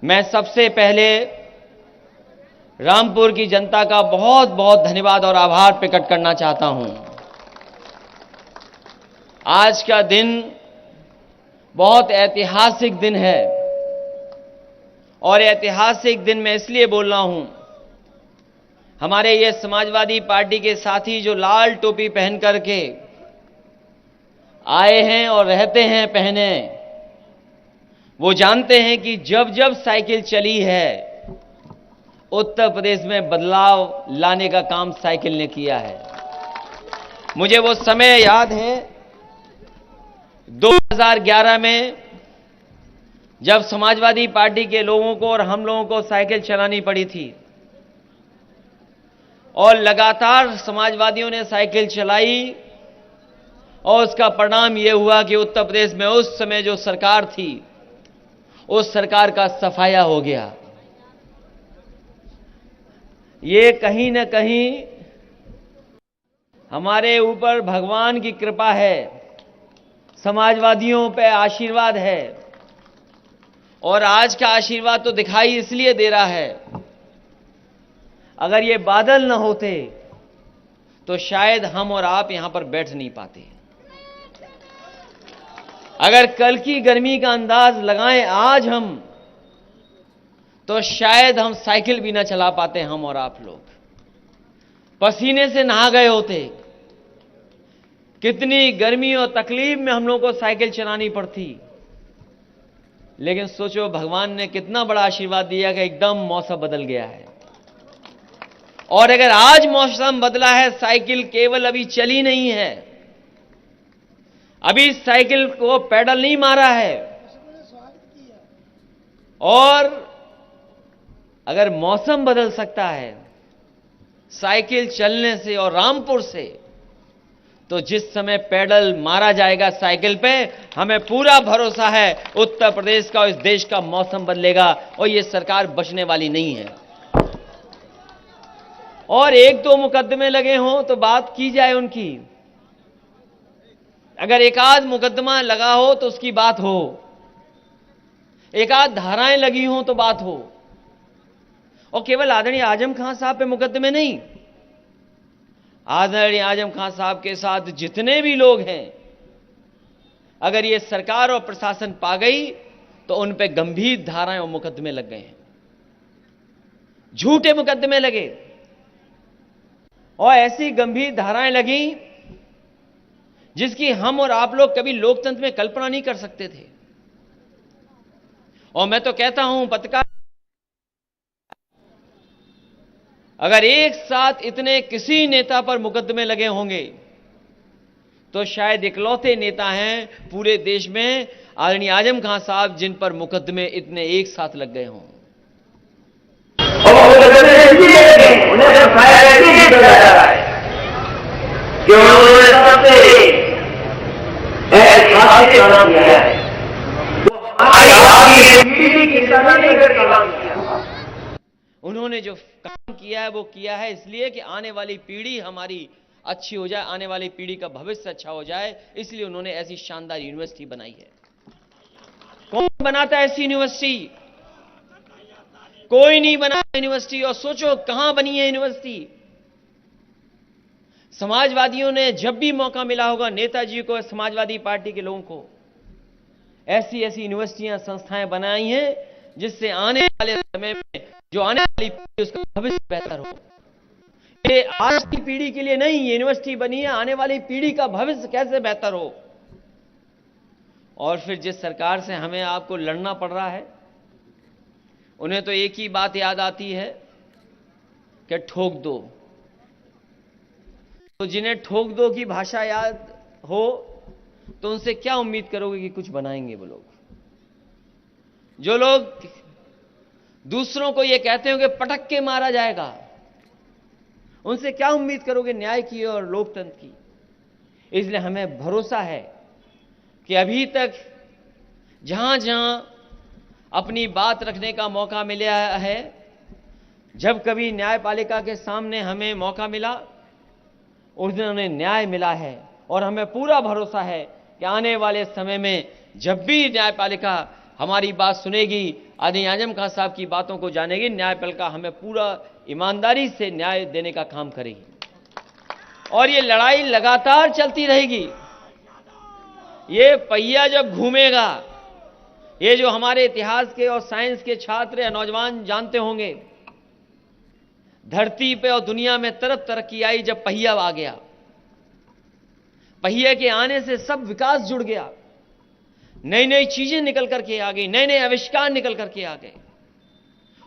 मैं सबसे पहले रामपुर की जनता का बहुत बहुत धन्यवाद और आभार प्रकट करना चाहता हूं। आज का दिन बहुत ऐतिहासिक दिन है और ऐतिहासिक दिन मैं इसलिए बोल रहा हूं, हमारे ये समाजवादी पार्टी के साथी जो लाल टोपी पहन करके आए हैं और रहते हैं पहने, वो जानते हैं कि जब जब साइकिल चली है उत्तर प्रदेश में बदलाव लाने का काम साइकिल ने किया है। मुझे वो समय याद है 2011 में जब समाजवादी पार्टी के लोगों को और हम लोगों को साइकिल चलानी पड़ी थी और लगातार समाजवादियों ने साइकिल चलाई और उसका परिणाम यह हुआ कि उत्तर प्रदेश में उस समय जो सरकार थी उस सरकार का सफाया हो गया। ये कहीं न कहीं हमारे ऊपर भगवान की कृपा है, समाजवादियों पे आशीर्वाद है और आज का आशीर्वाद तो दिखाई इसलिए दे रहा है, अगर ये बादल न होते तो शायद हम और आप यहां पर बैठ नहीं पाते। अगर कल की गर्मी का अंदाज लगाएं आज हम, तो शायद हम साइकिल भी ना चला पाते। हम और आप लोग पसीने से नहा गए होते, कितनी गर्मी और तकलीफ में हम लोग को साइकिल चलानी पड़ती। लेकिन सोचो भगवान ने कितना बड़ा आशीर्वाद दिया कि एकदम मौसम बदल गया है। और अगर आज मौसम बदला है, साइकिल केवल अभी चली नहीं है, अभी साइकिल को पैडल नहीं मारा है, और अगर मौसम बदल सकता है साइकिल चलने से और रामपुर से, तो जिस समय पैडल मारा जाएगा साइकिल पे, हमें पूरा भरोसा है उत्तर प्रदेश का और इस देश का मौसम बदलेगा और ये सरकार बचने वाली नहीं है। और एक दो मुकदमे लगे हों तो बात की जाए उनकी, अगर एक आध मुकदमा लगा हो तो उसकी बात हो, एक आध धाराएं लगी हों तो बात हो। और केवल आदरणीय आजम खान साहब पे मुकदमे नहीं, आदरणीय आजम खान साहब के साथ जितने भी लोग हैं, अगर ये सरकार और प्रशासन पा गई तो उन पे गंभीर धाराएं और मुकदमे लग गए हैं, झूठे मुकदमे लगे और ऐसी गंभीर धाराएं लगी जिसकी हम और आप लोग कभी लोकतंत्र में कल्पना नहीं कर सकते थे। और मैं तो कहता हूं पत्रकार, अगर एक साथ इतने किसी नेता पर मुकदमे लगे होंगे तो शायद इकलौते नेता हैं पूरे देश में आदरणीय आजम खान साहब जिन पर मुकदमे इतने एक साथ लग गए हों। उन्होंने जो काम किया है वो किया है इसलिए कि आने वाली पीढ़ी हमारी अच्छी हो जाए, आने वाली पीढ़ी का भविष्य अच्छा हो जाए, इसलिए उन्होंने ऐसी शानदार यूनिवर्सिटी बनाई है। कौन बनाता है ऐसी यूनिवर्सिटी? कोई नहीं बनाता यूनिवर्सिटी। और सोचो कहां बनी है यूनिवर्सिटी। समाजवादियों ने जब भी मौका मिला होगा नेताजी को, समाजवादी पार्टी के लोगों को, ऐसी ऐसी यूनिवर्सिटियां, संस्थाएं बनाई हैं जिससे आने वाले समय में जो आने वाली पीढ़ी उसका भविष्य बेहतर हो। ये आज की पीढ़ी के लिए नहीं यूनिवर्सिटी बनी है, आने वाली पीढ़ी का भविष्य कैसे बेहतर हो। और फिर जिस सरकार से हमें आपको लड़ना पड़ रहा है, उन्हें तो एक ही बात याद आती है कि ठोक दो। तो जिन्हें ठोक दो की भाषा याद हो तो उनसे क्या उम्मीद करोगे कि कुछ बनाएंगे वो लोग? जो लोग दूसरों को ये कहते हो कि पटक के मारा जाएगा, उनसे क्या उम्मीद करोगे न्याय की और लोकतंत्र की? इसलिए हमें भरोसा है कि अभी तक जहां जहां अपनी बात रखने का मौका मिला है, जब कभी न्यायपालिका के सामने हमें मौका मिला उस दिन हमें न्याय मिला है। और हमें पूरा भरोसा है कि आने वाले समय में जब भी न्यायपालिका हमारी बात सुनेगी आदि आजम खान साहब की बातों को जानेगी, न्यायपालिका हमें पूरा ईमानदारी से न्याय देने का काम करेगी और ये लड़ाई लगातार चलती रहेगी। ये पहिया जब घूमेगा, ये जो हमारे इतिहास के और साइंस के छात्र या नौजवान जानते होंगे, धरती पे और दुनिया में तरफ तरक्की आई जब पहिया आ गया। पहिए के आने से सब विकास जुड़ गया, नई नई चीजें निकल करके आ गई, नए नए आविष्कार निकल करके आ गए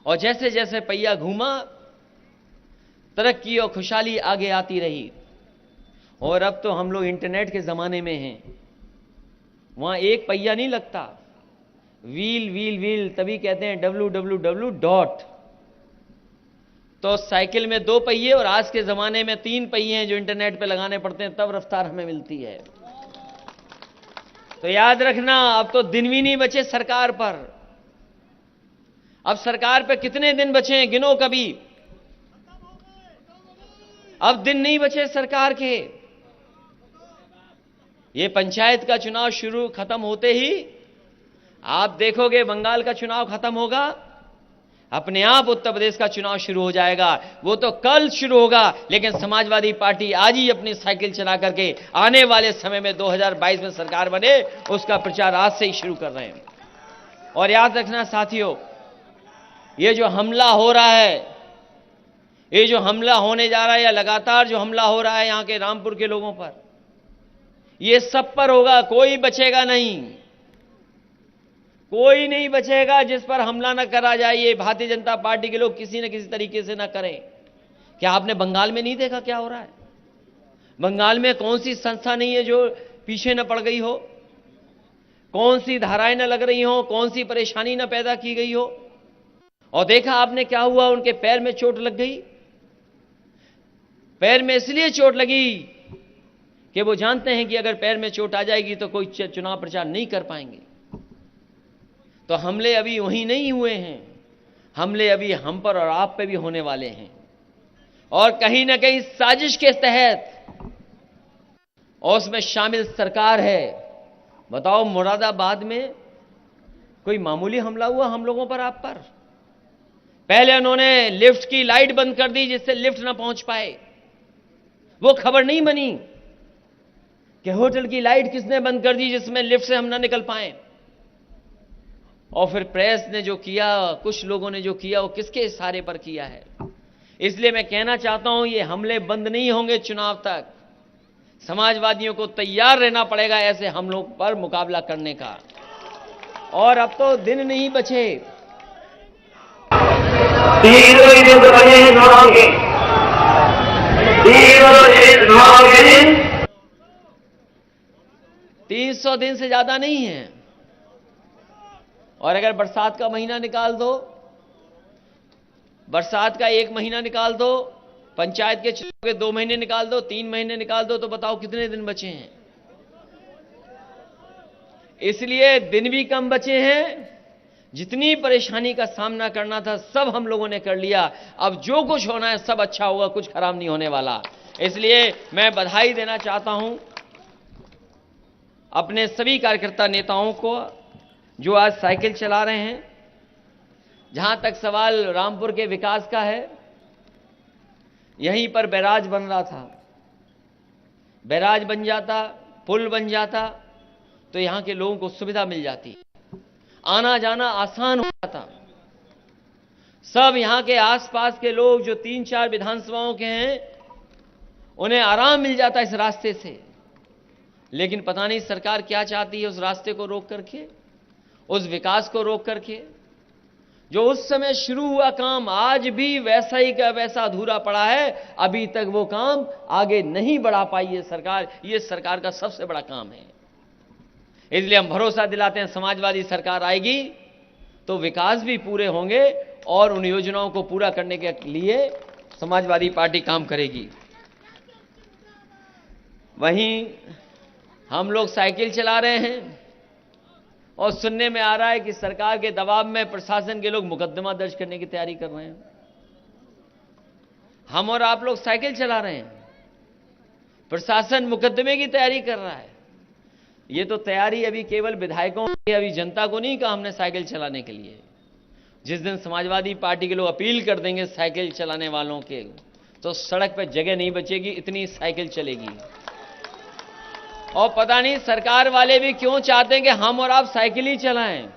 और जैसे जैसे पहिया घूमा तरक्की और खुशहाली आगे आती रही। और अब तो हम लोग इंटरनेट के जमाने में हैं, वहां एक पहिया नहीं लगता, व्हील व्हील व्हील, तभी कहते हैं www. तो साइकिल में 2 पहिए और आज के जमाने में 3 पहिए हैं जो इंटरनेट पे लगाने पड़ते हैं, तब रफ्तार हमें मिलती है। तो याद रखना, अब तो दिन भी नहीं बचे सरकार पर। अब सरकार पे कितने दिन बचे हैं गिनो कभी। अब दिन नहीं बचे सरकार के। ये पंचायत का चुनाव खत्म होते ही आप देखोगे बंगाल का चुनाव खत्म होगा, अपने आप उत्तर प्रदेश का चुनाव शुरू हो जाएगा। वो तो कल शुरू होगा, लेकिन समाजवादी पार्टी आज ही अपनी साइकिल चला करके आने वाले समय में 2022 में सरकार बने, उसका प्रचार आज से ही शुरू कर रहे हैं। और याद रखना साथियों, ये जो हमला हो रहा है, ये जो हमला होने जा रहा है या लगातार जो हमला हो रहा है यहां के रामपुर के लोगों पर, ये सब पर होगा, कोई बचेगा नहीं, कोई नहीं बचेगा जिस पर हमला न करा जाए। ये भारतीय जनता पार्टी के लोग किसी न किसी तरीके से न करें। क्या आपने बंगाल में नहीं देखा क्या हो रहा है? बंगाल में कौन सी संस्था नहीं है जो पीछे न पड़ गई हो, कौन सी धाराएं न लग रही हो, कौन सी परेशानी न पैदा की गई हो। और देखा आपने क्या हुआ, उनके पैर में चोट लग गई। पैर में इसलिए चोट लगी कि वो जानते हैं कि अगर पैर में चोट आ जाएगी तो कोई चुनाव प्रचार नहीं कर पाएंगे। तो हमले अभी वहीं नहीं हुए हैं, हमले अभी हम पर और आप पे भी होने वाले हैं। और कहीं ना कहीं साजिश के तहत, और उसमें शामिल सरकार है। बताओ, मुरादाबाद में कोई मामूली हमला हुआ हम लोगों पर, आप पर? पहले उन्होंने लिफ्ट की लाइट बंद कर दी जिससे लिफ्ट ना पहुंच पाए। वो खबर नहीं बनी कि होटल की लाइट किसने बंद कर दी जिसमें लिफ्ट से हम ना निकल पाए। और फिर प्रेस ने जो किया, कुछ लोगों ने जो किया, वो किसके इशारे पर किया है। इसलिए मैं कहना चाहता हूं, ये हमले बंद नहीं होंगे चुनाव तक। समाजवादियों को तैयार रहना पड़ेगा ऐसे हमलों पर मुकाबला करने का। और अब तो दिन नहीं बचे। 300 दिन से ज्यादा नहीं है। और अगर बरसात का महीना निकाल दो, बरसात का 1 महीना निकाल दो, पंचायत के चुनाव के 2 महीने निकाल दो, 3 महीने निकाल दो, तो बताओ कितने दिन बचे हैं। इसलिए दिन भी कम बचे हैं। जितनी परेशानी का सामना करना था सब हम लोगों ने कर लिया। अब जो कुछ होना है सब अच्छा होगा, कुछ खराब नहीं होने वाला। इसलिए मैं बधाई देना चाहता हूं अपने सभी कार्यकर्ता नेताओं को जो आज साइकिल चला रहे हैं। जहां तक सवाल रामपुर के विकास का है, यहीं पर बैराज बन रहा था, बैराज बन जाता, पुल बन जाता तो यहां के लोगों को सुविधा मिल जाती, आना जाना आसान हो जाता। सब यहां के आसपास के लोग जो 3-4 विधानसभाओं के हैं, उन्हें आराम मिल जाता इस रास्ते से। लेकिन पता नहीं सरकार क्या चाहती है, उस रास्ते को रोक करके, उस विकास को रोक करके। जो उस समय शुरू हुआ काम आज भी वैसा ही का वैसा अधूरा पड़ा है। अभी तक वो काम आगे नहीं बढ़ा पाई है सरकार। ये सरकार का सबसे बड़ा काम है। इसलिए हम भरोसा दिलाते हैं, समाजवादी सरकार आएगी तो विकास भी पूरे होंगे और उन योजनाओं को पूरा करने के लिए समाजवादी पार्टी काम करेगी। वहीं हम लोग साइकिल चला रहे हैं और सुनने में आ रहा है कि सरकार के दबाव में प्रशासन के लोग मुकदमा दर्ज करने की तैयारी कर रहे हैं। हम और आप लोग साइकिल चला रहे हैं, प्रशासन मुकदमे की तैयारी कर रहा है। ये तो तैयारी अभी केवल विधायकों की, अभी जनता को नहीं कहा हमने साइकिल चलाने के लिए। जिस दिन समाजवादी पार्टी के लोग अपील कर देंगे साइकिल चलाने वालों के, तो सड़क पर जगह नहीं बचेगी, इतनी साइकिल चलेगी। और पता नहीं सरकार वाले भी क्यों चाहते हैं कि हम और आप साइकिल ही चलाएं।